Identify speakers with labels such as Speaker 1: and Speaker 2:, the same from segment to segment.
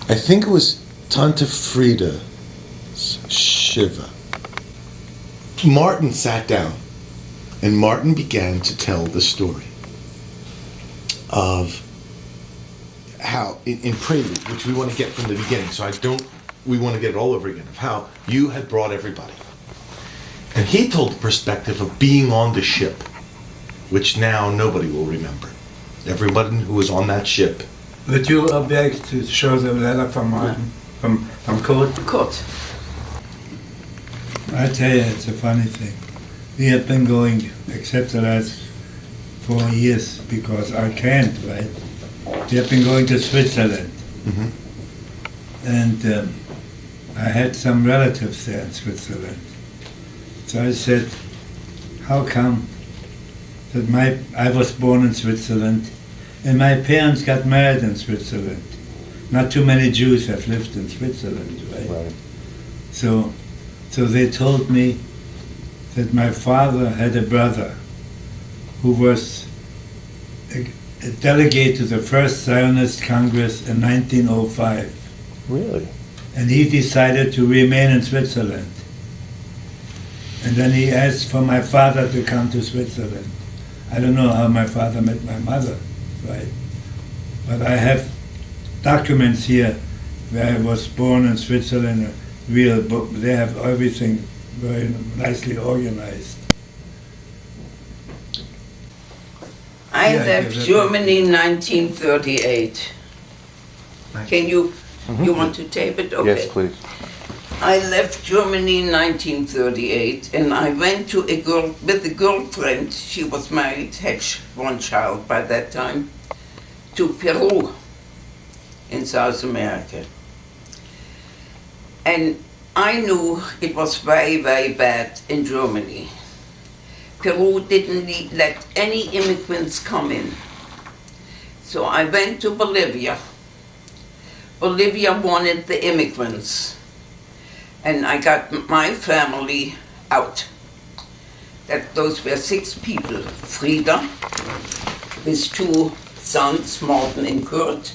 Speaker 1: I think it was Tante Frida's Shiva. Martin sat down, and Martin began to tell the story of how, in Prelude, which we want to get from the beginning, we want to get it all over again, of how you had brought everybody. And he told the perspective of being on the ship, which now nobody will remember. Everybody who was on that ship.
Speaker 2: Would you object to show the letter from Martin, from Kurt?
Speaker 3: Kurt.
Speaker 2: I tell you, it's a funny thing. We have been going, except the last 4 years, because I can't, right? We have been going to Switzerland.
Speaker 1: Mm-hmm.
Speaker 2: And I had some relatives there in Switzerland. So I said, how come that I was born in Switzerland and my parents got married in Switzerland? Not too many Jews have lived in Switzerland, right? So they told me that my father had a brother who was a delegate to the first Zionist Congress in 1905.
Speaker 1: Really?
Speaker 2: And he decided to remain in Switzerland. And then he asked for my father to come to Switzerland. I don't know how my father met my mother, right? But I have documents here where I was born in Switzerland, a real book. They have everything very nicely organized.
Speaker 3: I left Germany in 1938. Can you, you want to tape it? Okay.
Speaker 1: Yes, please.
Speaker 3: I left Germany in 1938 and I went to with a girlfriend, she was married, had one child by that time, to Peru in South America. And I knew it was very, very bad in Germany. Peru didn't let any immigrants come in. So I went to Bolivia. Bolivia wanted the immigrants. And I got my family out. Those were 6 people. Frida, with 2 sons, Morten and Kurt,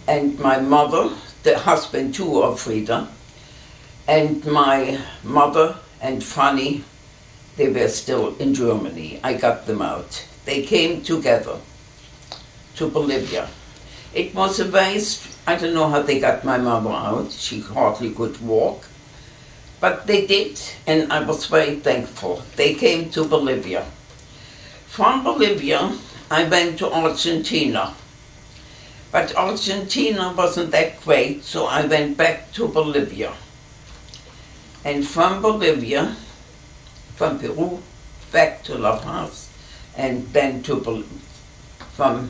Speaker 3: and my mother, the husband too of Frida, and my mother and Fanny, they were still in Germany. I got them out. They came together to Bolivia. It was a very, I don't know how they got my mother out. She hardly could walk. But they did, and I was very thankful. They came to Bolivia. From Bolivia, I went to Argentina. But Argentina wasn't that great, so I went back to Bolivia. And from Bolivia, from Peru, back to La Paz, and then from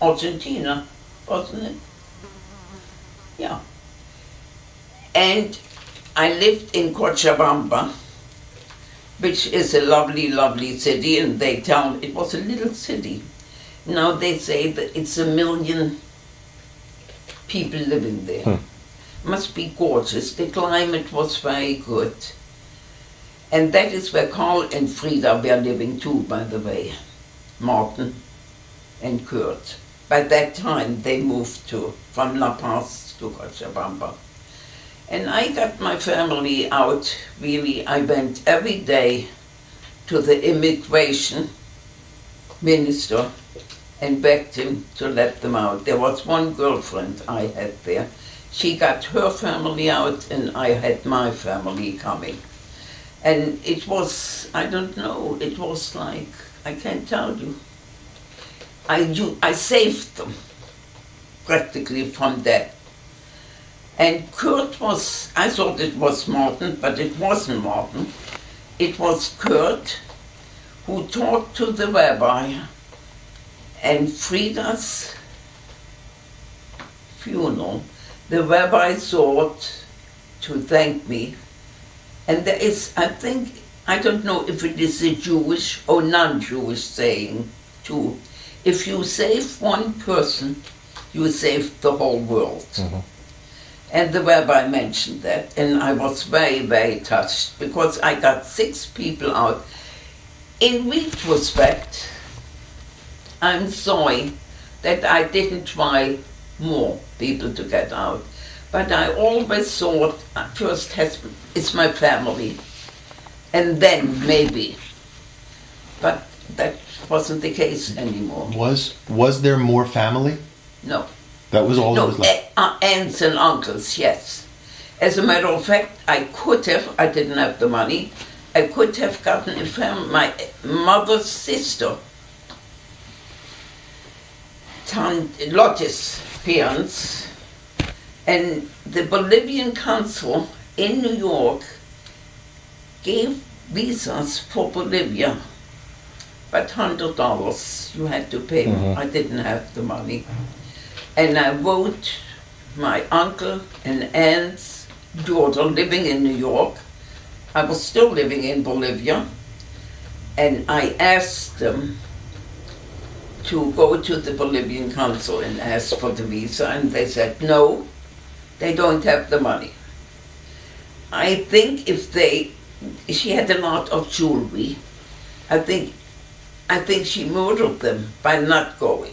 Speaker 3: Argentina, wasn't it? Yeah. And I lived in Cochabamba, which is a lovely, lovely city, and they tell me it was a little city. Now they say that it's 1 million people living there. Must be gorgeous. The climate was very good. And that is where Carl and Frida were living too, by the way. Martin and Kurt. By that time they moved from La Paz to Cochabamba. And I got my family out, really. I went every day to the immigration minister and begged him to let them out. There was one girlfriend I had there. She got her family out and I had my family coming. And it was, I don't know, it was like, I can't tell you. I saved them practically from that. And Kurt was, I thought it was Martin, but it wasn't Martin. It was Kurt who talked to the rabbi, and Frida's funeral, the rabbi thought to thank me. And there is, I think, I don't know if it is a Jewish or non-Jewish saying too. If you save one person, you save the whole world. Mm-hmm. And the rabbi mentioned that, and I was very, very touched, because I got 6 people out. In retrospect, I'm sorry that I didn't try more people to get out. But I always thought first it's my family, and then maybe. But that wasn't the case anymore.
Speaker 1: Was there more family?
Speaker 3: No.
Speaker 1: That was all
Speaker 3: No,
Speaker 1: there was left.
Speaker 3: aunts and uncles, yes. As a matter of fact, I didn't have the money, I could have gotten my mother's sister, Lotte's parents, and the Bolivian consul in New York gave visas for Bolivia, but $100 you had to pay. I didn't have the money. And I wrote my uncle and aunt's daughter living in New York. I was still living in Bolivia, and I asked them to go to the Bolivian consul and ask for the visa, and they said no, they don't have the money. I think she had a lot of jewelry. I think she murdered them by not going.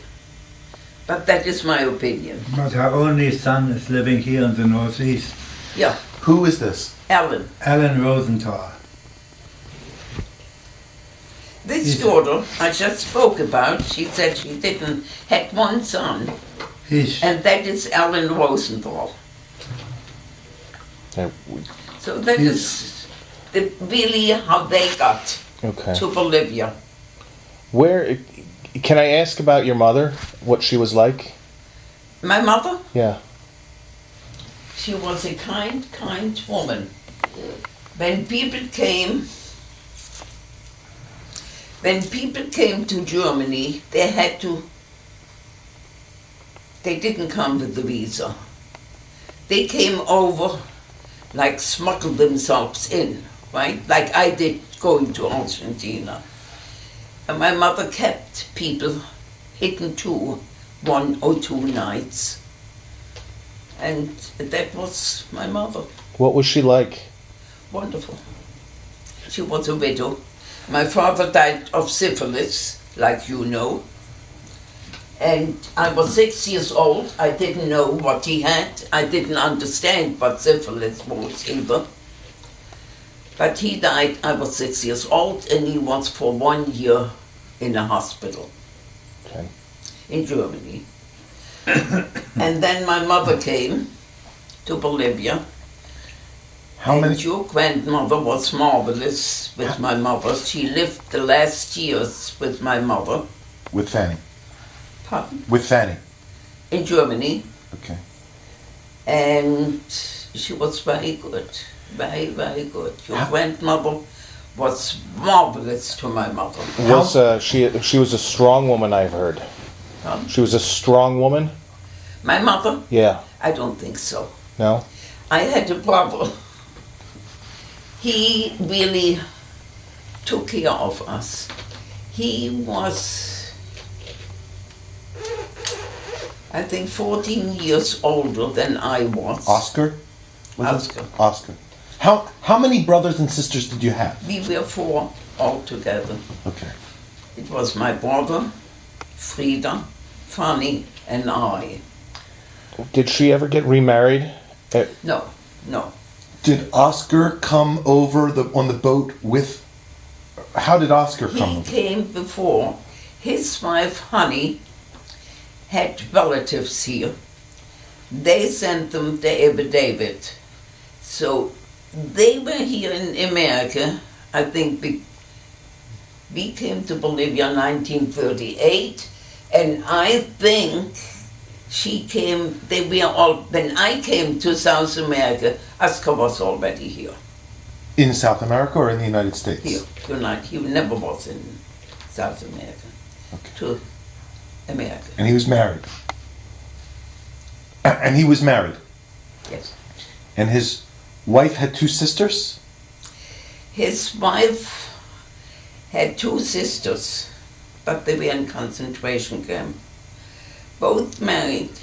Speaker 3: But that is my opinion.
Speaker 2: But her only son is living here in the Northeast.
Speaker 3: Yeah.
Speaker 1: Who is this?
Speaker 3: Alan.
Speaker 2: Alan Rosenthal.
Speaker 3: This daughter I just spoke about, she said she had one son, and that is Alan Rosenthal. So that is really how they got to Bolivia.
Speaker 4: Where, can I ask about your mother? What she was like?
Speaker 3: My mother?
Speaker 4: Yeah.
Speaker 3: She was a kind woman. When people came to Germany, they didn't come with the visa. They came over, like smuggled themselves in, right? Like I did going to Argentina. And my mother kept people hidden too, 1 or 2 nights. And that was my mother.
Speaker 4: What was she like?
Speaker 3: Wonderful. She was a widow. My father died of syphilis, like you know. And I was 6 years old. I didn't know what he had. I didn't understand what syphilis was either. But he died, I was 6 years old, and he was for 1 year in a hospital in Germany. And then my mother came to Bolivia. Your grandmother was marvelous with my mother. She lived the last years with my mother.
Speaker 1: With Fanny?
Speaker 3: Pardon?
Speaker 1: With Fanny?
Speaker 3: In Germany.
Speaker 1: Okay.
Speaker 3: And she was very good. Very, very good. Your grandmother was marvelous to my mother.
Speaker 4: She was a strong woman, I've heard.
Speaker 3: Huh?
Speaker 4: She was a strong woman?
Speaker 3: My mother?
Speaker 4: Yeah.
Speaker 3: I don't think so.
Speaker 4: No?
Speaker 3: I had a brother. He really took care of us. He was, I think, 14 years older than I was.
Speaker 1: Oscar? Oscar. How many brothers and sisters did you have?
Speaker 3: We were 4 altogether.
Speaker 1: Okay.
Speaker 3: It was my brother, Frida, Fanny, and I.
Speaker 4: Did she ever get remarried?
Speaker 3: No.
Speaker 1: Did Oscar come over on the boat with... How did Oscar come?
Speaker 3: He came before. His wife, Honey, had relatives here. They sent them the affidavit. So they were here in America. I think we came to Bolivia in 1938, and I think when I came to South America, Oscar was already here.
Speaker 1: In South America or in the United States?
Speaker 3: Here, he never was in South America.
Speaker 1: Okay.
Speaker 3: To America.
Speaker 1: And he was married? And he was married?
Speaker 3: Yes.
Speaker 1: And his wife had 2 sisters?
Speaker 3: His wife had 2 sisters, but they were in concentration camp. Both married.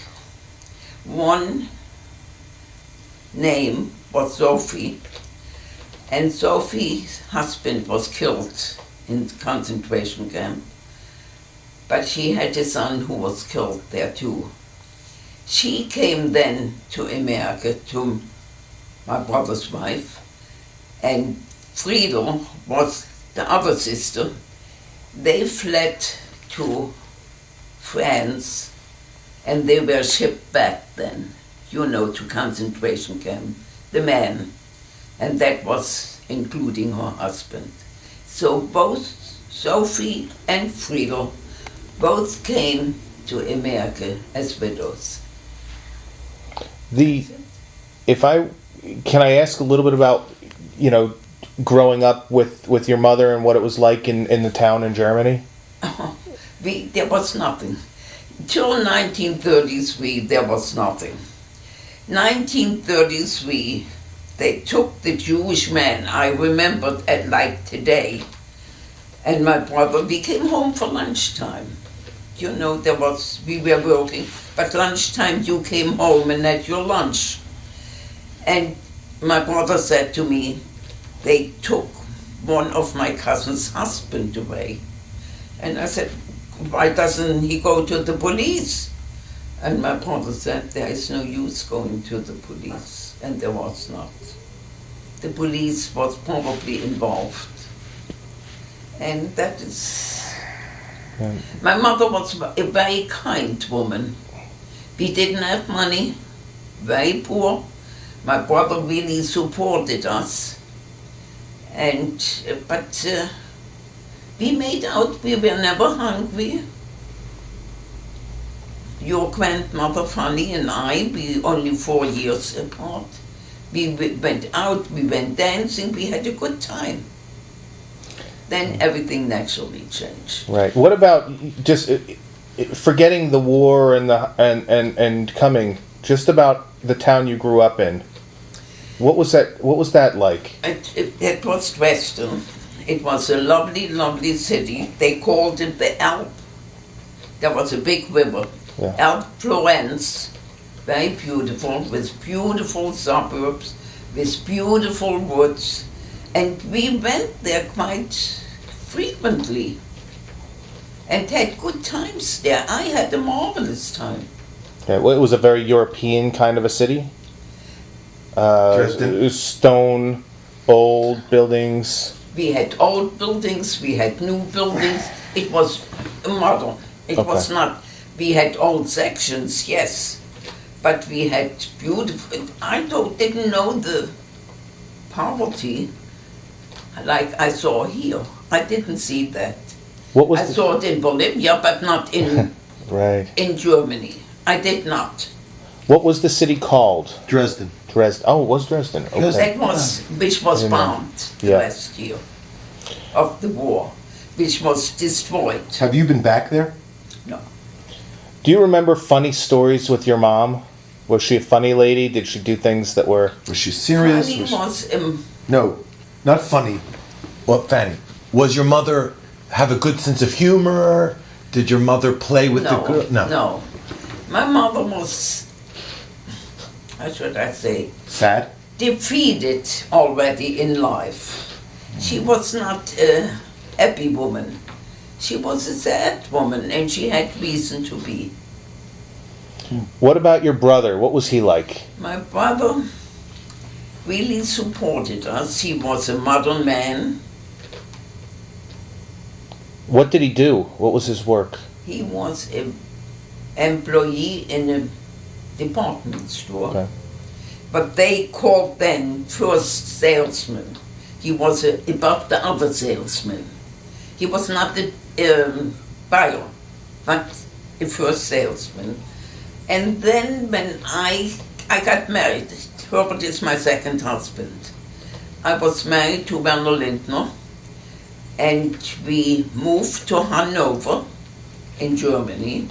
Speaker 3: One name was Sophie, and Sophie's husband was killed in the concentration camp. But she had a son who was killed there too. She came then to America, to my brother's wife, and Friedel was the other sister. They fled to France, and they were shipped back then, to concentration camp, the men, and that was including her husband. So both Sophie and Friedel both came to America as widows.
Speaker 4: Can I ask a little bit about, growing up with your mother and what it was like in the town in Germany?
Speaker 3: There was nothing. Till 1933, there was nothing. 1933, they took the Jewish man, I remember it like today, and my brother, we came home for lunchtime. We were working, but lunchtime you came home and had your lunch. And my brother said to me, they took one of my cousin's husband away. And I said, why doesn't he go to the police? And my brother said, there is no use going to the police. And there was not. The police was probably involved. And that is... My mother was a very kind woman. We didn't have money, very poor. My brother really supported us. But we made out we were never hungry. Your grandmother, Fanny, and I, we only 4 years apart. We went out, we went dancing, we had a good time. Then everything naturally changed.
Speaker 4: Right. What about just forgetting the war and coming, just about the town you grew up in? What was that like?
Speaker 3: It was Dresden. It was a lovely, lovely city. They called it the Alp. There was a big river.
Speaker 4: Yeah.
Speaker 3: Alp Florence. Very beautiful, with beautiful suburbs, with beautiful woods. And we went there quite frequently and had good times there. I had a marvelous time.
Speaker 4: Yeah, well, it was a very European kind of a city.
Speaker 1: Dresden?
Speaker 4: Stone, old buildings.
Speaker 3: We had old buildings, we had new buildings. It was modern. It was not. We had old sections, yes, but we had beautiful. I didn't know the poverty like I saw here. I didn't see that. I saw it in Bolivia, but not in
Speaker 4: right.
Speaker 3: in Germany. I did not.
Speaker 4: What was the city called?
Speaker 1: Dresden.
Speaker 4: Dresden. Oh, it was Dresden. Okay.
Speaker 3: That was which was bombed the
Speaker 4: Yeah.
Speaker 3: last year of the war, which was destroyed.
Speaker 1: Have you been back there?
Speaker 3: No.
Speaker 4: Do you remember funny stories with your mom? Was she a funny lady? Did she do things that were...
Speaker 1: Was she serious?
Speaker 3: Fanny was
Speaker 1: No, not funny. Well, Fanny, was your mother have a good sense of humor? Did your mother play with the girl?
Speaker 3: No. My mother was, how should I say,
Speaker 1: Sad?
Speaker 3: defeated already in life. She was not a happy woman. She was a sad woman, and she had reason to be.
Speaker 4: What about your brother? What was he like?
Speaker 3: My brother really supported us. He was a modern man.
Speaker 4: What did he do? What was his work?
Speaker 3: He was an employee in a department store.
Speaker 4: Okay.
Speaker 3: But they called then first salesman. He was above the other salesman. He was not the buyer, but the first salesman. And then when I got married, Herbert is my second husband. I was married to Werner Lindner, and we moved to Hanover in Germany.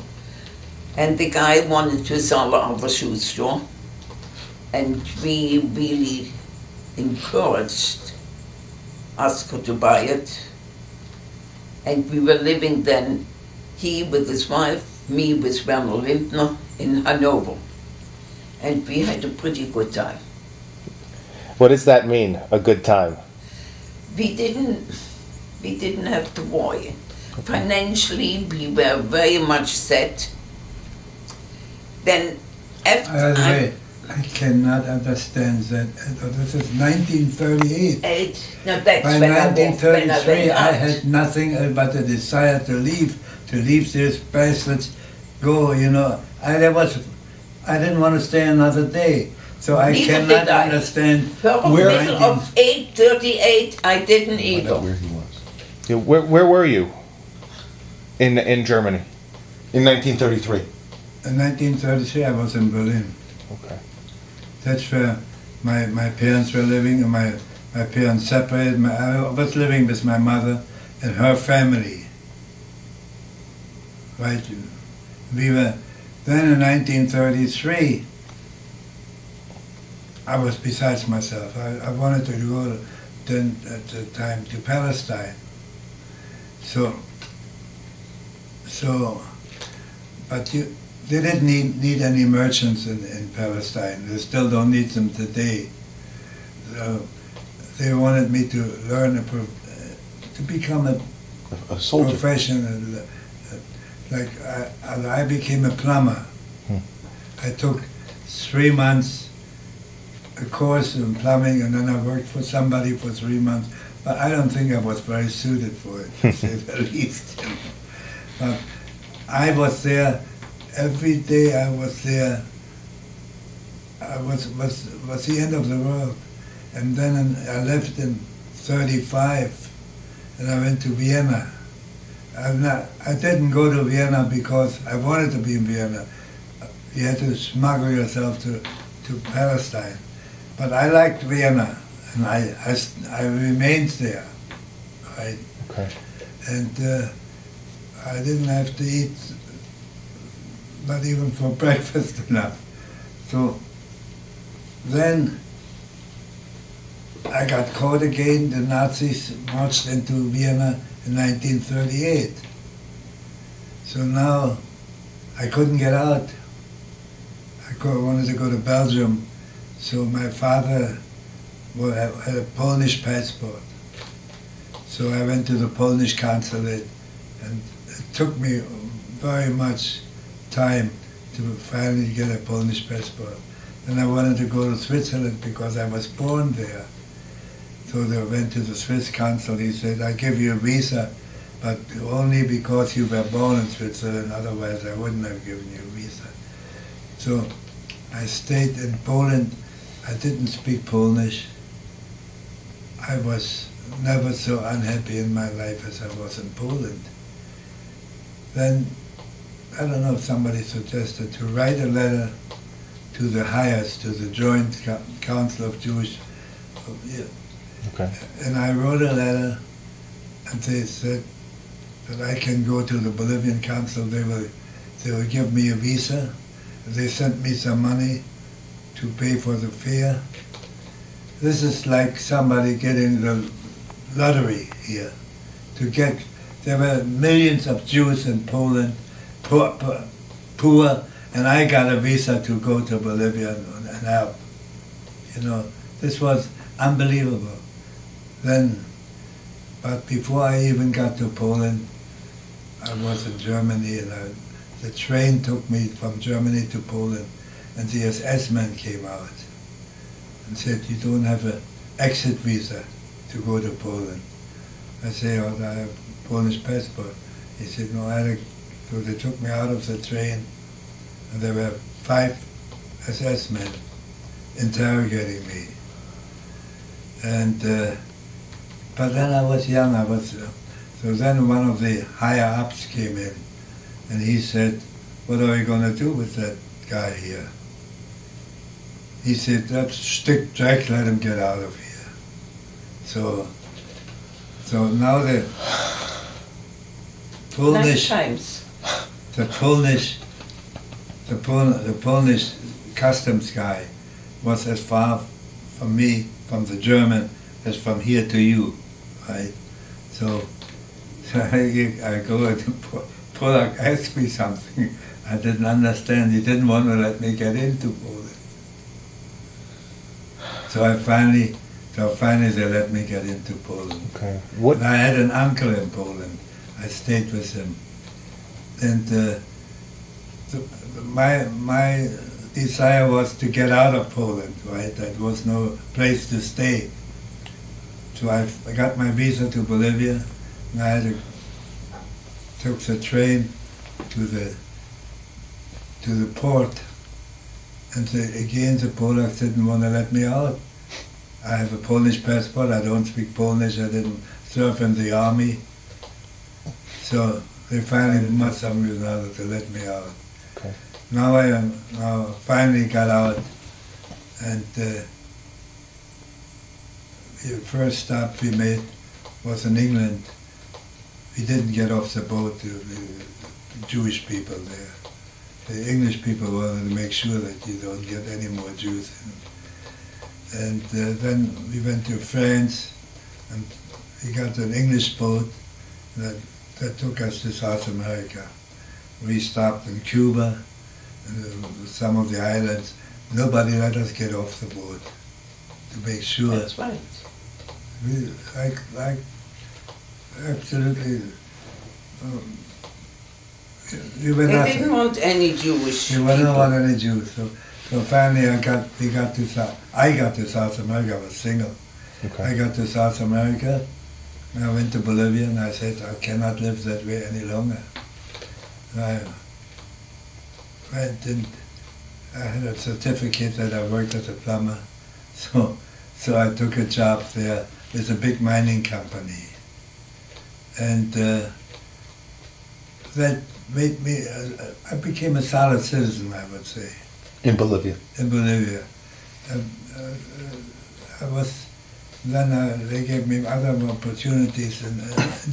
Speaker 3: And the guy wanted to sell our shoe store, and we really encouraged Oscar to buy it. And we were living then, he with his wife, me with Werner Lindner in Hanover. And we had a pretty good time.
Speaker 4: What does that mean, a good time?
Speaker 3: We didn't have to worry. Financially, we were very much set. Then after
Speaker 2: By the way, I cannot understand that. This is 1938.
Speaker 3: No, that's
Speaker 2: By
Speaker 3: when I
Speaker 2: 1933,
Speaker 3: went
Speaker 2: I
Speaker 3: out.
Speaker 2: had nothing but a desire to leave these bastards go, you know. I didn't want to stay another day. So I
Speaker 3: Neither
Speaker 2: cannot
Speaker 3: did I.
Speaker 2: understand
Speaker 3: From the
Speaker 2: where
Speaker 3: middle of 8:38, I didn't
Speaker 1: Find out where
Speaker 3: either.
Speaker 1: he was.
Speaker 4: Yeah, where were you? In Germany.
Speaker 1: In 1933.
Speaker 2: In 1933, I was in Berlin.
Speaker 4: Okay.
Speaker 2: That's where my parents were living, and my parents separated. I was living with my mother and her family. Right? We were, then in 1933, I was besides myself. I wanted to go then at the time to Palestine. So, but they didn't need any merchants in Palestine. They still don't need them today. So they wanted me to learn to become
Speaker 1: A soldier.
Speaker 2: professional. Like I became a plumber. I took 3 months a course in plumbing, and then I worked for somebody for 3 months. But I don't think I was very suited for it, to say the least. But I was there every day. I was there. I was the end of the world, and then I left in '35, and I went to Vienna. I didn't go to Vienna because I wanted to be in Vienna. You had to smuggle yourself to Palestine. But I liked Vienna, and I remained there, right?
Speaker 4: Okay.
Speaker 2: And I didn't have to eat, not even for breakfast enough. So then I got caught again. The Nazis marched into Vienna in 1938. So now I couldn't get out. I wanted to go to Belgium. So my father had a Polish passport. So I went to the Polish consulate, and it took me very much time to finally get a Polish passport. Then I wanted to go to Switzerland because I was born there. So they went to the Swiss consul. He said, I give you a visa, but only because you were born in Switzerland, otherwise I wouldn't have given you a visa. So I stayed in Poland. I didn't speak Polish. I was never so unhappy in my life as I was in Poland. Then, I don't know if somebody suggested to write a letter to the Highest, to the Joint Council of Jewish.
Speaker 4: Okay.
Speaker 2: And I wrote a letter, and they said that I can go to the Bolivian Council. They will give me a visa. They sent me some money to pay for the fare. This is like somebody getting the lottery here. There were millions of Jews in Poland, poor, and I got a visa to go to Bolivia and help. You know, this was unbelievable. Then, but before I even got to Poland, I was in Germany, and the train took me from Germany to Poland, and the SS man came out and said, you don't have an exit visa to go to Poland. I say, oh, I have a Polish passport. He said, no, so they took me out of the train, and there were 5 SS men interrogating me. And, but then I was young, so then one of the higher ups came in, and he said, what are we going to do with that guy here? He said, that's stick Jack, let him get out of here. So now the
Speaker 3: Nice
Speaker 2: Polish,
Speaker 3: times.
Speaker 2: the Polish customs guy was as far from me, from the German, as from here to you, right? So I go and Polak asked me something I didn't understand. He didn't want to let me get into Poland. So finally they let me get into Poland.
Speaker 4: Okay. What?
Speaker 2: And I had an uncle in Poland. I stayed with him. And desire was to get out of Poland, right? There was no place to stay. So I got my visa to Bolivia, and I took the train to the port, and the Polacks didn't want to let me out. I have a Polish passport. I don't speak Polish. I didn't serve in the army, so they finally must some reason or other to let me out.
Speaker 4: Okay.
Speaker 2: Now I finally got out, and the first stop we made was in England. We didn't get off the boat to the Jewish people there. The English people wanted to make sure that you don't get any more Jews in. And then we went to France, and we got an English boat that took us to South America. We stopped in Cuba, and some of the islands. Nobody let us get off the boat to make sure.
Speaker 3: That's right.
Speaker 2: We, absolutely. We were
Speaker 3: They
Speaker 2: nothing.
Speaker 3: didn't want any Jewish
Speaker 2: We
Speaker 3: people.
Speaker 2: didn't want any Jews. So finally, I got to South America. I was single. I
Speaker 4: Okay.
Speaker 2: got to South America, and I went to Bolivia, and I said, I cannot live that way any longer. And I had a certificate that I worked as a plumber, so I took a job there with a big mining company, and that made me. I became a solid citizen, I would say,
Speaker 1: In Bolivia.
Speaker 2: in Bolivia. They gave me other opportunities in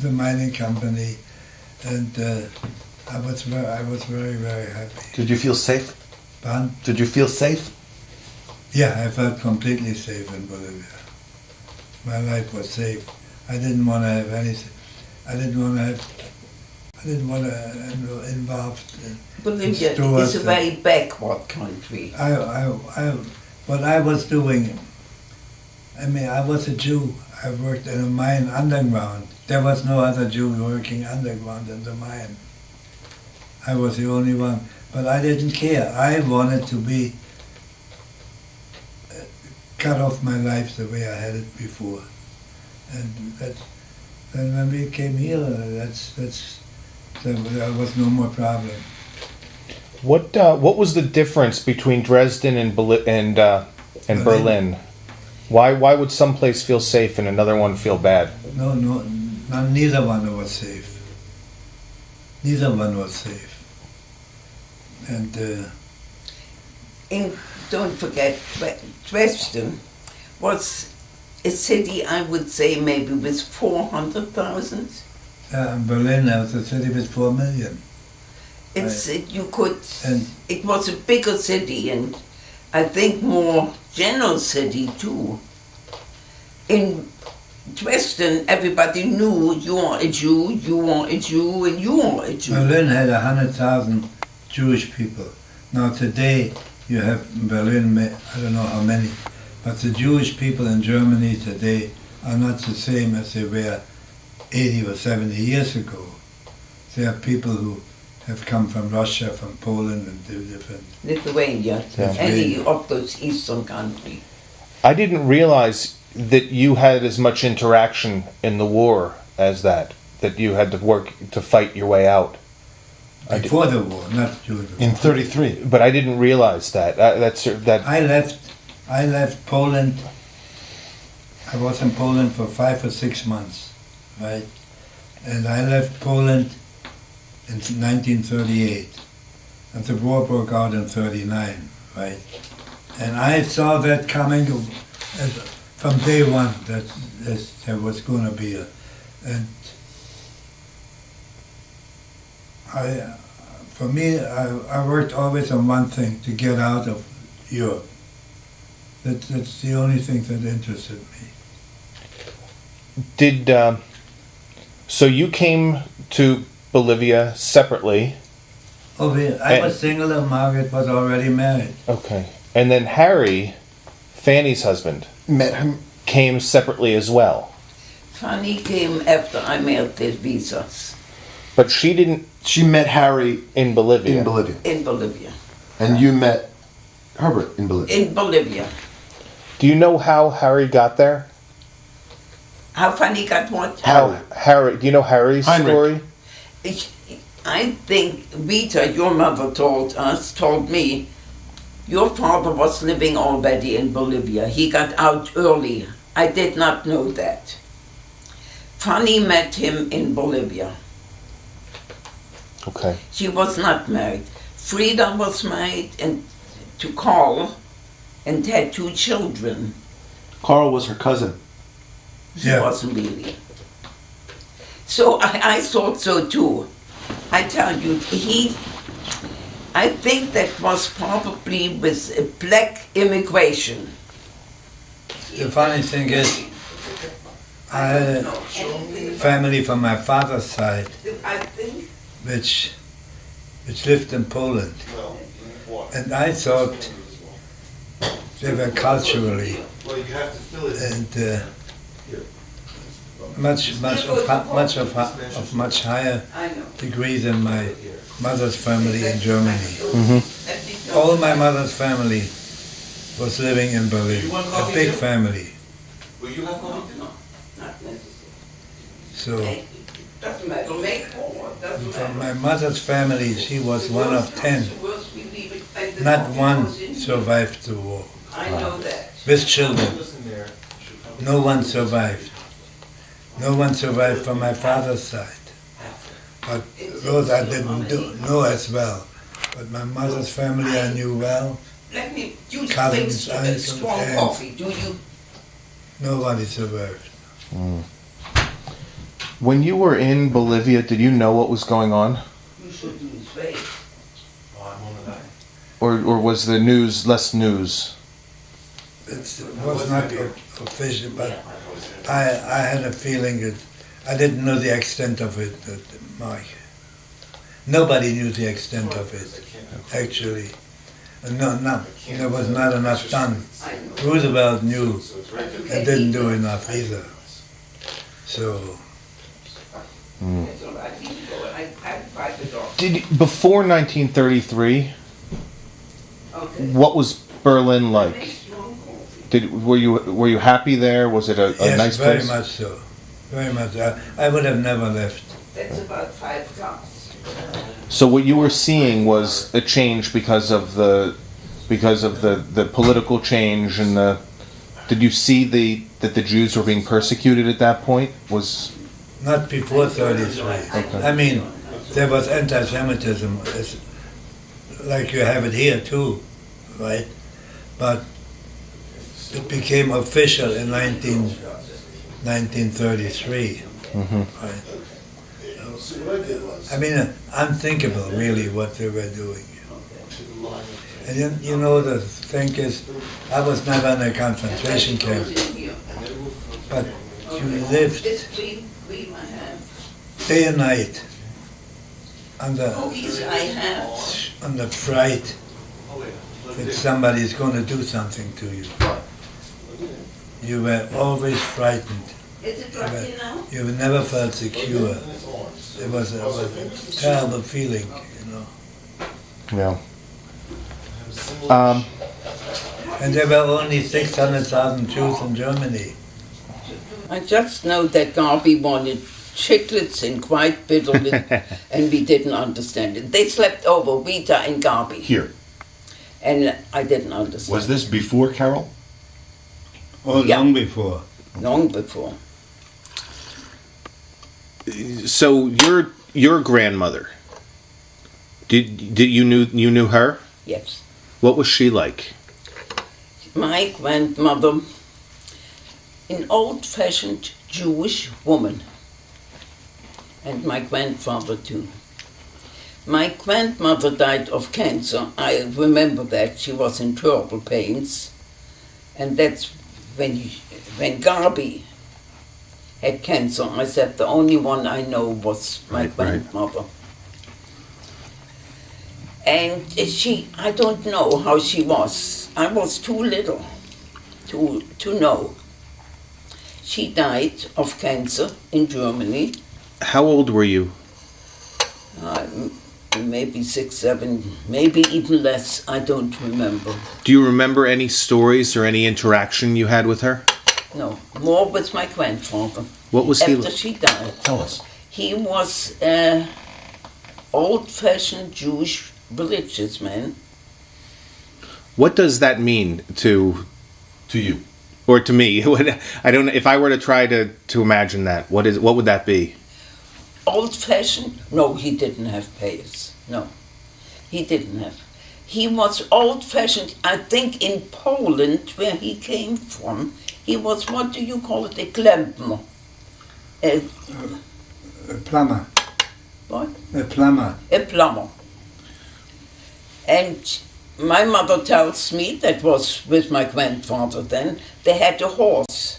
Speaker 2: the mining company, and I was very, very happy.
Speaker 1: Did you feel safe?
Speaker 2: But
Speaker 1: Did you feel safe?
Speaker 2: yeah, I felt completely safe in Bolivia. My life was safe. I didn't want to have anything. I didn't want to involved.
Speaker 3: Bolivia
Speaker 2: stores
Speaker 3: is a very backward country.
Speaker 2: What I was doing, I mean, I was a Jew. I worked in a mine underground. There was no other Jew working underground in the mine. I was the only one. But I didn't care. I wanted to be cut off my life the way I had it before. And then when we came here, there was no more problem.
Speaker 4: What was the difference between Dresden and
Speaker 2: Berlin.
Speaker 4: Berlin? Why would some place feel safe and another one feel bad?
Speaker 2: Neither one was safe. Neither one was safe. And
Speaker 3: Don't forget, Dresden was a city, I would say, maybe with 400,000.
Speaker 2: Berlin was a city with 4 million.
Speaker 3: It was a bigger city, and I think more general city too. In Dresden, everybody knew you are a Jew, you are a Jew, and you are a Jew.
Speaker 2: Berlin had 100,000 Jewish people. Now today you have in Berlin, I don't know how many, but the Jewish people in Germany today are not the same as they were 80 or 70 years ago. There are people who have come from Russia, from Poland, and different.
Speaker 3: Lithuania,
Speaker 4: Yeah.
Speaker 3: any of those eastern countries.
Speaker 4: I didn't realize that you had as much interaction in the war as that you had to work to fight your way out.
Speaker 2: Before the war, not during the war.
Speaker 1: In 33.
Speaker 4: But I didn't realize that.
Speaker 2: I left Poland. I was in Poland for 5 or 6 months, right? And I left Poland in 1938, and the war broke out in 39, right? And I saw that coming from day one, that there was going to be and I worked always on one thing, to get out of Europe. That's the only thing that interested me.
Speaker 4: So you came to Bolivia separately.
Speaker 2: I was single and Margaret was already married.
Speaker 4: Okay. And then Harry, Fanny's husband,
Speaker 1: Met him.
Speaker 4: came separately as well.
Speaker 3: Fanny came after I made the visas
Speaker 4: But she didn't
Speaker 1: She met Harry
Speaker 4: in Bolivia.
Speaker 1: in Bolivia.
Speaker 3: in Bolivia.
Speaker 1: And you met Herbert in Bolivia.
Speaker 3: in Bolivia.
Speaker 4: Do you know how Harry got there?
Speaker 3: How funny got what?
Speaker 4: How Harry? Do you know Harry's
Speaker 1: Heinrich.
Speaker 4: story?
Speaker 3: I think Vita, your mother told me, your father was living already in Bolivia. He got out early. I did not know that. Fanny met him in Bolivia.
Speaker 4: Okay.
Speaker 3: She was not married. Frida was married to Carl and had 2 children.
Speaker 1: Carl was her cousin.
Speaker 3: She
Speaker 2: Yeah.
Speaker 3: wasn't really. So I thought so too. I tell you, I think that was probably with a black immigration.
Speaker 2: The funny thing is, I had a family from my father's side
Speaker 3: I think
Speaker 2: which lived in Poland. And I thought they were culturally and much higher
Speaker 3: I know.
Speaker 2: degree than my mother's family in Germany. All my mother's family was living in Berlin, a big family.
Speaker 3: No, not necessary.
Speaker 2: So
Speaker 3: Doesn't matter. Make more. Doesn't
Speaker 2: from
Speaker 3: matter.
Speaker 2: my mother's family, she was one of 10.
Speaker 3: Worse, we leave it and the
Speaker 2: Not
Speaker 3: coffee
Speaker 2: one
Speaker 3: goes in.
Speaker 2: survived the war.
Speaker 3: I know that.
Speaker 2: With children, no one survived. No one survived from my father's side. But those I didn't know as well. But my mother's family I knew well.
Speaker 3: Let me. You
Speaker 2: Cousins,
Speaker 3: drink
Speaker 2: uncles,
Speaker 3: strong
Speaker 2: aunts.
Speaker 3: coffee, do you?
Speaker 2: Nobody survived.
Speaker 4: When you were in Bolivia, did you know what was going on,
Speaker 3: You should lose weight.
Speaker 4: or was the news less news?
Speaker 2: It was not official, but I had a feeling that I didn't know the extent of it, Mike. Nobody knew the extent of it, actually. No, there was not enough done.
Speaker 3: I know.
Speaker 2: Roosevelt knew and didn't do enough either. So,
Speaker 3: It's all right. You can go. I fight the dog.
Speaker 4: Before 1933,
Speaker 3: Okay.
Speaker 4: what was Berlin like?
Speaker 3: Make strong coffee.
Speaker 4: Were you happy there? Was it a
Speaker 2: yes,
Speaker 4: nice
Speaker 2: very
Speaker 4: place?
Speaker 2: much so. Very much. I would have never left.
Speaker 3: That's about 5 cups.
Speaker 4: So what you were seeing was a change because of the political change and the. Did you see that the Jews were being persecuted at that point? Was
Speaker 2: Not before 33. I mean, there was anti-Semitism, like you have it here too, right? But it became official in 1933. Right? I mean, unthinkable, really, what they were doing. And you know, the thing is, I was never in a concentration camp, but you lived
Speaker 3: This cream I have.
Speaker 2: day and night under
Speaker 3: Cookies I have.
Speaker 2: under fright that somebody is going to do something to you. You were always frightened.
Speaker 3: Is it right now?
Speaker 2: You never felt secure. It was a terrible feeling, you know.
Speaker 4: yeah.
Speaker 2: And there were only 600,000 Jews in Germany.
Speaker 3: I just know that Garby wanted chiclets and quite bitterly, and we didn't understand it. They slept over, Vita and Garby,
Speaker 1: Here.
Speaker 3: and I didn't understand.
Speaker 1: Was this before Carol?
Speaker 2: Oh,
Speaker 3: Yeah.
Speaker 2: long before.
Speaker 3: Long before.
Speaker 4: So your grandmother. Did you knew her?
Speaker 3: Yes.
Speaker 4: What was she like?
Speaker 3: My grandmother, an old-fashioned Jewish woman, and my grandfather too. My grandmother died of cancer. I remember that. She was in terrible pains. And that's when Garby had cancer. I said the only one I know was my
Speaker 4: Right.
Speaker 3: grandmother. And I don't know how she was. I was too little to know. She died of cancer in Germany.
Speaker 4: How old were you?
Speaker 3: be maybe 6, 7, maybe even less. I don't remember.
Speaker 4: Do you remember any stories or any interaction you had with her?
Speaker 3: No, more with my grandfather.
Speaker 4: What was he?
Speaker 3: After she died.
Speaker 1: Tell us.
Speaker 3: He was an old-fashioned Jewish religious man.
Speaker 4: What does that mean to
Speaker 1: you.
Speaker 4: or to me? I don't know. If I were to try to imagine that, what would that be?
Speaker 3: Old-fashioned? No, he didn't have payers. No, he didn't have. He was old-fashioned. I think in Poland, where he came from, he was, what do you call it, a Klempner.
Speaker 2: A plumber.
Speaker 3: What?
Speaker 2: A plumber.
Speaker 3: A plumber. And my mother tells me, that was with my grandfather then, they had a horse.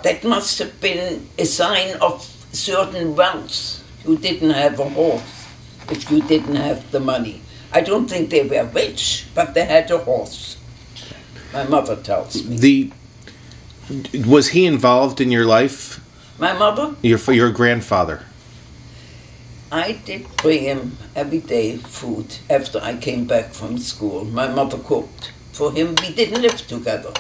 Speaker 3: That must have been a sign of certain wealth. You didn't have a horse if you didn't have the money. I don't think they were rich, but they had a horse. My mother tells me.
Speaker 4: Was he involved in your life?
Speaker 3: My mother?
Speaker 4: Your grandfather?
Speaker 3: I did bring him every day food after I came back from school. My mother cooked for him. We didn't live together.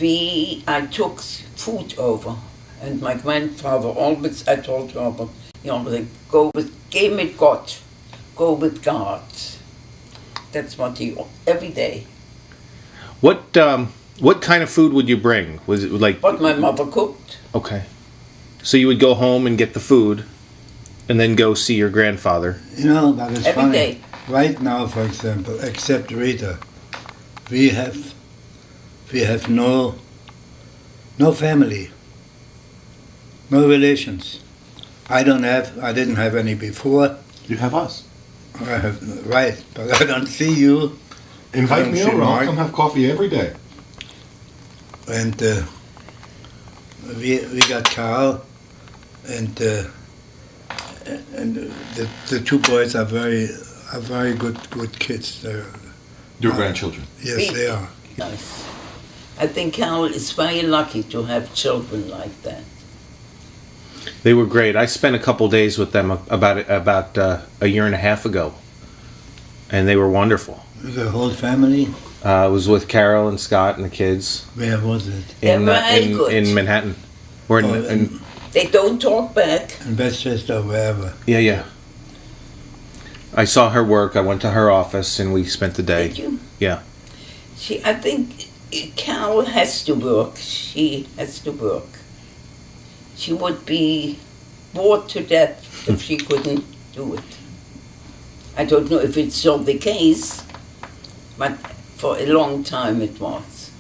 Speaker 3: I took food over, and my grandfather always, I told Herbert, he always said, geh mit Gott, go with God. That's what he, every day.
Speaker 4: What kind of food would you bring? Was it like
Speaker 3: What my mother cooked.
Speaker 4: Okay. So you would go home and get the food and then go see your grandfather.
Speaker 2: You know, that is
Speaker 3: Every
Speaker 2: funny.
Speaker 3: day.
Speaker 2: Right now, for example, except Rita, we have no family, no relations. I didn't have any before.
Speaker 1: You have us.
Speaker 2: Right, but I don't see you.
Speaker 1: Invite me over. I'll come have coffee every day.
Speaker 2: And we got Carl, and the two boys are very good kids.
Speaker 1: Your grandchildren.
Speaker 2: Yes, they are.
Speaker 3: Nice. I think Carol is very lucky to have children like that.
Speaker 4: They were great. I spent a couple days with them about a year and a half ago, and they were wonderful.
Speaker 2: The whole family.
Speaker 4: I was with Carol and Scott and the kids.
Speaker 2: Where was it?
Speaker 3: They're very good.
Speaker 4: in Manhattan. Or in
Speaker 3: They don't talk back.
Speaker 2: In Westchester, wherever.
Speaker 4: yeah. I saw her work. I went to her office and we spent the day.
Speaker 3: Did you?
Speaker 4: Yeah.
Speaker 3: I think Carol has to work. She has to work. She would be bored to death if she couldn't do it. I don't know if it's still the case, but for a long time it was.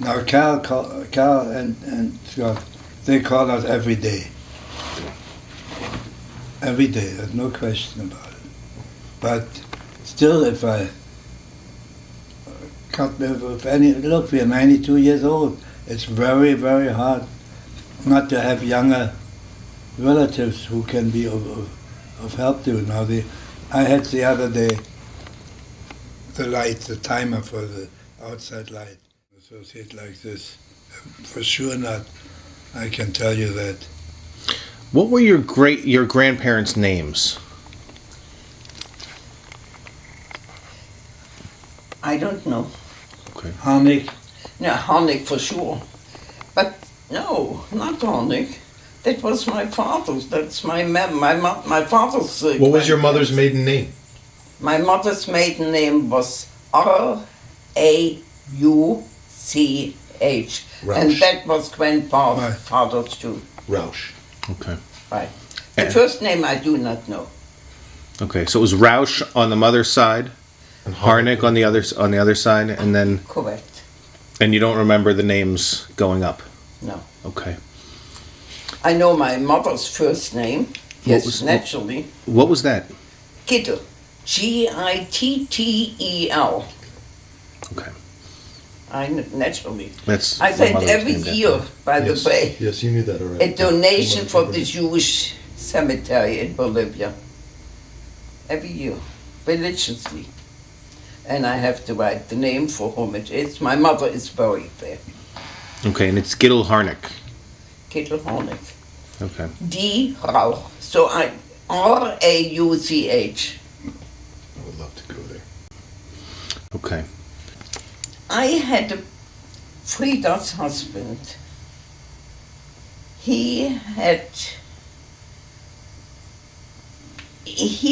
Speaker 2: Now, Carl and Scott, they call us every day. Every day, there's no question about it. But still, if I cut with any, look, we're 92 years old. It's very, very hard not to have younger relatives who can be of help to you. Now, I had the other day the timer for the outside light. Associate like this, for sure not. I can tell you that.
Speaker 4: What were your grandparents' names?
Speaker 3: I don't know.
Speaker 4: Okay.
Speaker 2: Harnik,
Speaker 3: No, Honig for sure. But no, not Honig. That was my father's. That's my father's.
Speaker 1: What was your mother's maiden name?
Speaker 3: My mother's maiden name was Rauch. And that was grandfather's too.
Speaker 1: Rausch.
Speaker 4: Okay.
Speaker 3: Right. The first name I do not know.
Speaker 4: Okay. So it was Rausch on the mother's side,
Speaker 1: And
Speaker 4: Harnick on the other side, and then
Speaker 3: Correct.
Speaker 4: and you don't remember the names going up.
Speaker 3: No.
Speaker 4: Okay.
Speaker 3: I know my mother's first name. Yes, naturally.
Speaker 4: What was that?
Speaker 3: Gittel. Gittel.
Speaker 4: Okay.
Speaker 3: Naturally.
Speaker 4: That's
Speaker 3: I
Speaker 4: my
Speaker 3: sent
Speaker 4: mother's
Speaker 3: every
Speaker 4: name,
Speaker 3: year, by
Speaker 1: Yes.
Speaker 3: the way,
Speaker 1: Yes, you knew that already.
Speaker 3: a donation for the Jewish cemetery in Bolivia. Every year, religiously. And I have to write the name for whom it is. My mother is buried there.
Speaker 4: Okay, and it's Gittel Harnick.
Speaker 3: Kittel Honig.
Speaker 4: Okay.
Speaker 3: Die Rauch. So Rauch.
Speaker 1: I would love to go there.
Speaker 4: Okay.
Speaker 3: I had a Frieda's husband. He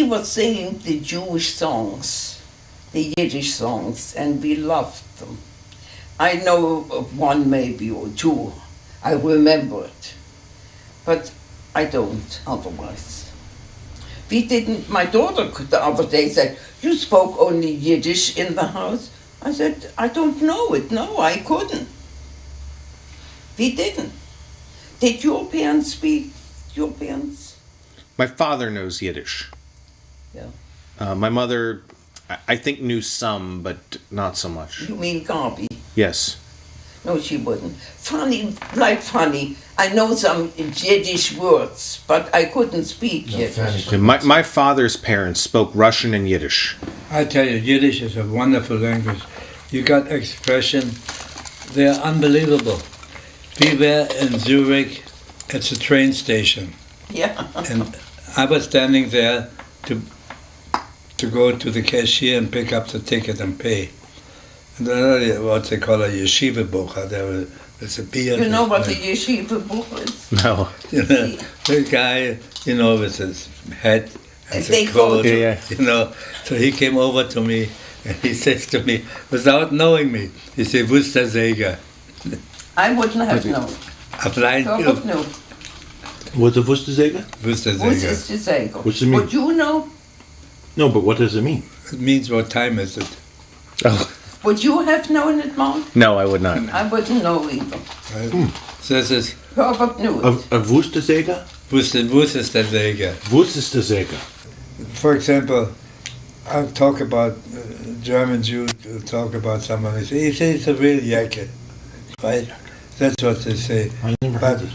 Speaker 3: was singing the Jewish songs, the Yiddish songs, and we loved them. I know of one maybe or two. I remember it. But I don't otherwise. We didn't, my daughter the other day said, "You spoke only Yiddish in the house?" I said, "I don't know it. No, I couldn't." We didn't. Did your parents speak? Your parents?
Speaker 4: My father knows Yiddish.
Speaker 3: Yeah.
Speaker 4: My mother, I think, knew some, but not so much.
Speaker 3: You mean Garby?
Speaker 4: Yes.
Speaker 3: No, she wouldn't. Funny, like funny. I know some Yiddish words, but I couldn't speak Yiddish.
Speaker 4: Okay, my father's parents spoke Russian and Yiddish.
Speaker 2: I tell you, Yiddish is a wonderful language. You got expression, they're unbelievable. We were in Zurich at the train station,
Speaker 3: Yeah.
Speaker 2: and I was standing there to go to the cashier and pick up the ticket and pay. And what they call a yeshiva bocha, there's a beer.
Speaker 3: You know what the yeshiva book is?
Speaker 4: No.
Speaker 2: You know, the guy, with his hat and
Speaker 3: They
Speaker 2: the
Speaker 3: call
Speaker 2: coat,
Speaker 4: it-
Speaker 2: So he came over to me and he says to me, without knowing me, he said, "Wo ist der Säger?"
Speaker 3: I wouldn't have known. Herbert knew.
Speaker 1: What's a Wustezega?
Speaker 2: Wo ist der
Speaker 3: What
Speaker 2: Säger?
Speaker 3: is the Sego?
Speaker 1: What's it mean?
Speaker 3: Would you know?
Speaker 1: No, but what does it mean?
Speaker 2: It means what time is it?
Speaker 4: Oh,
Speaker 3: Would you have known it, Mom?
Speaker 4: no, I would not.
Speaker 3: I wouldn't know either.
Speaker 2: Right? So this is,
Speaker 3: Herbert knew it.
Speaker 1: A Wustezega?
Speaker 2: wo ist der Säger?
Speaker 1: Wustezega.
Speaker 2: For example, I'll talk about German Jew, talk about someone, he says it's a real yake, right? That's what they say.
Speaker 1: I never
Speaker 2: But
Speaker 1: heard it.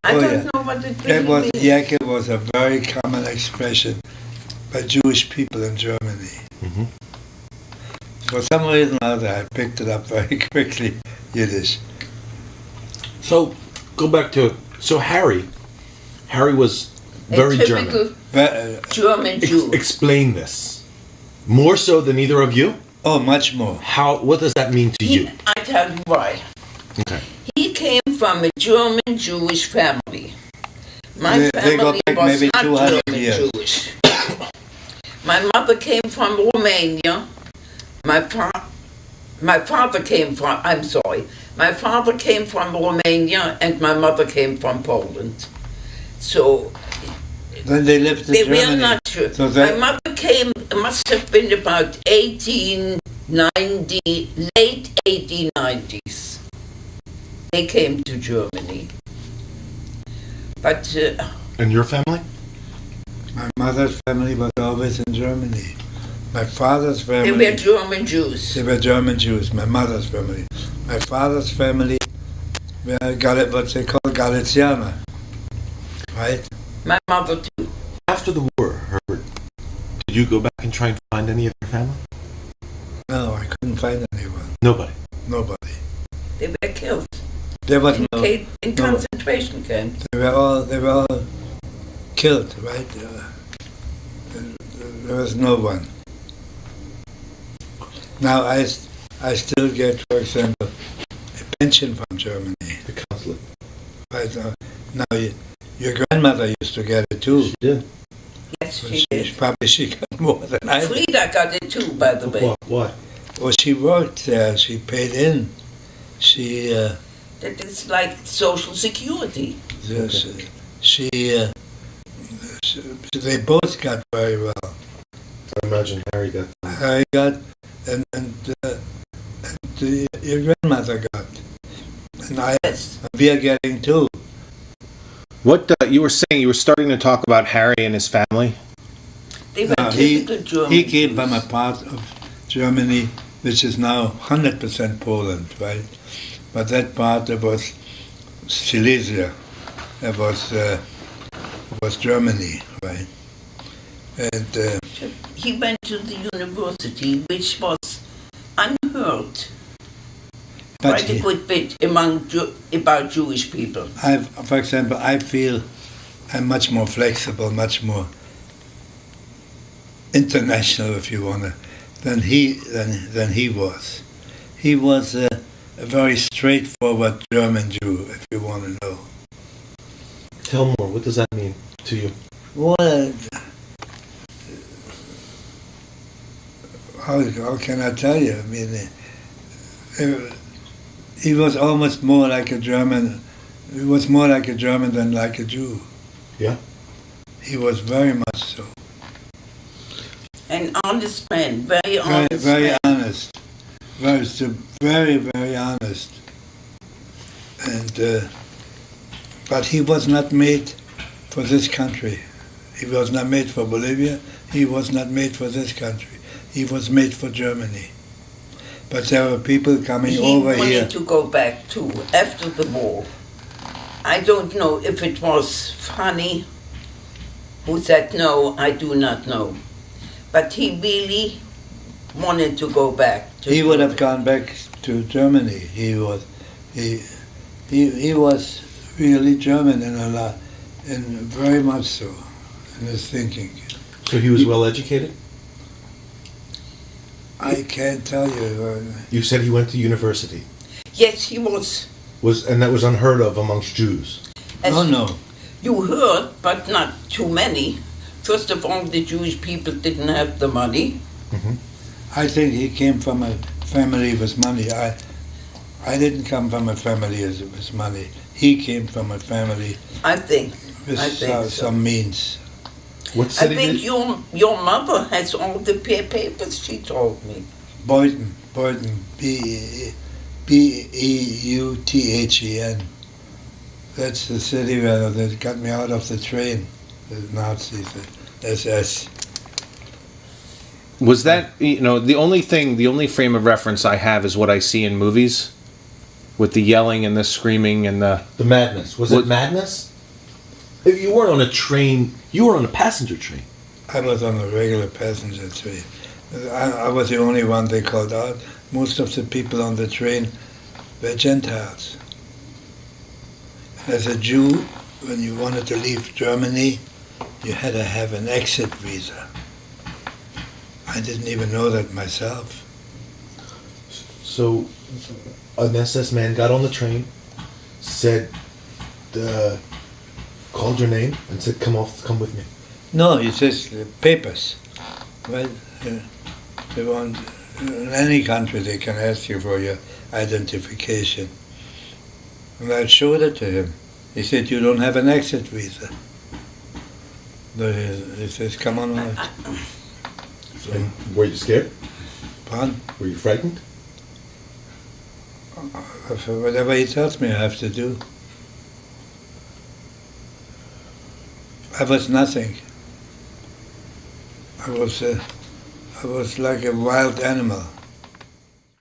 Speaker 3: I
Speaker 2: oh,
Speaker 3: don't
Speaker 2: yeah.
Speaker 3: know what it
Speaker 2: That
Speaker 3: really
Speaker 2: was
Speaker 3: means.
Speaker 2: yake was a very common expression by Jewish people in Germany.
Speaker 1: Mhm.
Speaker 2: For some reason or other, I picked it up very quickly, Yiddish.
Speaker 1: So, go back to, so Harry was very
Speaker 3: a
Speaker 1: German.
Speaker 3: typical
Speaker 2: But,
Speaker 3: German Jew.
Speaker 1: Explain this. More so than either of you?
Speaker 2: oh, much more.
Speaker 1: What does that mean to you?
Speaker 3: I tell you why.
Speaker 1: Okay.
Speaker 3: He came from a German Jewish family. My
Speaker 2: They go
Speaker 3: family
Speaker 2: back
Speaker 3: was
Speaker 2: maybe
Speaker 3: not
Speaker 2: 200
Speaker 3: German
Speaker 2: years.
Speaker 3: Jewish. My mother came from Romania. My father came from, I'm sorry, my father came from Romania and my mother came from Poland. So
Speaker 2: Then they lived in
Speaker 3: they
Speaker 2: Germany.
Speaker 3: were not sure.
Speaker 2: So
Speaker 3: My
Speaker 2: that,
Speaker 3: mother came, it must have been about 1890, late 1890s. They came to Germany. But
Speaker 1: And your family?
Speaker 2: my mother's family was always in Germany. My father's
Speaker 3: they
Speaker 2: family,
Speaker 3: were German Jews.
Speaker 2: they were German Jews, my mother's family. My father's family were what they call Galiciana, right?
Speaker 3: My mother too.
Speaker 1: After the war, Herbert, did you go back and try and find any of your family?
Speaker 2: No, I couldn't find anyone,
Speaker 1: Nobody.
Speaker 2: nobody.
Speaker 3: They were killed
Speaker 2: There was no,
Speaker 3: in concentration camps.
Speaker 2: they were all killed, right? There was no one. Now I still get, for example, a pension from Germany.
Speaker 1: The consulate.
Speaker 2: Right? Now your grandmother used to get it too.
Speaker 1: She did.
Speaker 3: Yes,
Speaker 2: But
Speaker 3: she did.
Speaker 2: probably she got more than I did.
Speaker 3: Frida got it too, by the way.
Speaker 1: Why?
Speaker 2: Well, she worked there. She paid in. She
Speaker 3: That is like Social Security.
Speaker 2: they both got very well.
Speaker 1: I imagine Harry got.
Speaker 2: I got and your grandmother got, and
Speaker 3: Yes.
Speaker 2: we are getting too.
Speaker 4: What you were saying? You were starting to talk about Harry and his family.
Speaker 3: They were
Speaker 2: Now,
Speaker 3: typical German
Speaker 2: he came from a
Speaker 3: Jews.
Speaker 2: part of Germany which is now 100% Poland, right? But that part it was Silesia, it was Germany, right? And
Speaker 3: He went to the university, which was unheard.
Speaker 2: but
Speaker 3: Quite a good bit about Jewish people.
Speaker 2: for example, I feel I'm much more flexible, much more international, if you want to, than he was. He was a very straightforward German Jew, if you want to know.
Speaker 1: Tell more. What does that mean to you?
Speaker 2: Well, how can I tell you? I mean, he was almost more like a German. He was more like a German than like a Jew.
Speaker 1: Yeah.
Speaker 2: He was very much so.
Speaker 3: An honest man, very honest
Speaker 2: Very
Speaker 3: man.
Speaker 2: honest. Very honest. And but he was not made for this country. He was not made for Bolivia. He was not made for this country. He was made for Germany. But there were people coming over
Speaker 3: He
Speaker 2: here.
Speaker 3: wanted to go back too, after the war. I don't know if it was funny. Who said no, I do not know. But he really wanted to go back.
Speaker 2: He would have gone back to Germany. He was really German in a lot, and very much so in his thinking.
Speaker 1: So he was well educated?
Speaker 2: I can't tell you.
Speaker 1: You said he went to university.
Speaker 3: Yes, he was.
Speaker 1: And that was unheard of amongst Jews.
Speaker 3: As
Speaker 2: Oh no.
Speaker 3: You heard, but not too many. First of all, the Jewish people didn't have the money.
Speaker 2: I think he came from a family with money. I didn't come from a family with money. He came from a family
Speaker 3: I think.
Speaker 2: with
Speaker 3: I think so.
Speaker 2: some means.
Speaker 1: What
Speaker 3: I
Speaker 1: city
Speaker 3: think
Speaker 1: did
Speaker 3: your mother has all the papers, she told me.
Speaker 2: Beuthen, Beuthen. That's the city where they got me out of the train, the Nazis, the SS.
Speaker 4: Was that, the only frame of reference I have is what I see in movies, with the yelling and the screaming and the
Speaker 1: madness? Was it madness? If you weren't on a train, you were on a passenger train.
Speaker 2: I was on a regular passenger train. I was the only one they called out. Most of the people on the train were Gentiles. As a Jew, when you wanted to leave Germany, you had to have an exit visa. I didn't even know that myself.
Speaker 1: So an SS man got on the train, said, called your name and said, come with me.
Speaker 2: No, he says papers. Right? They want, in any country they can ask you for your identification. And I showed it to him. He said, you don't have an exit visa. He says, come on out. So,
Speaker 1: And were you scared?
Speaker 2: pardon?
Speaker 1: Were you frightened?
Speaker 2: Whatever he tells me I have to do. I was nothing. I was like a wild animal.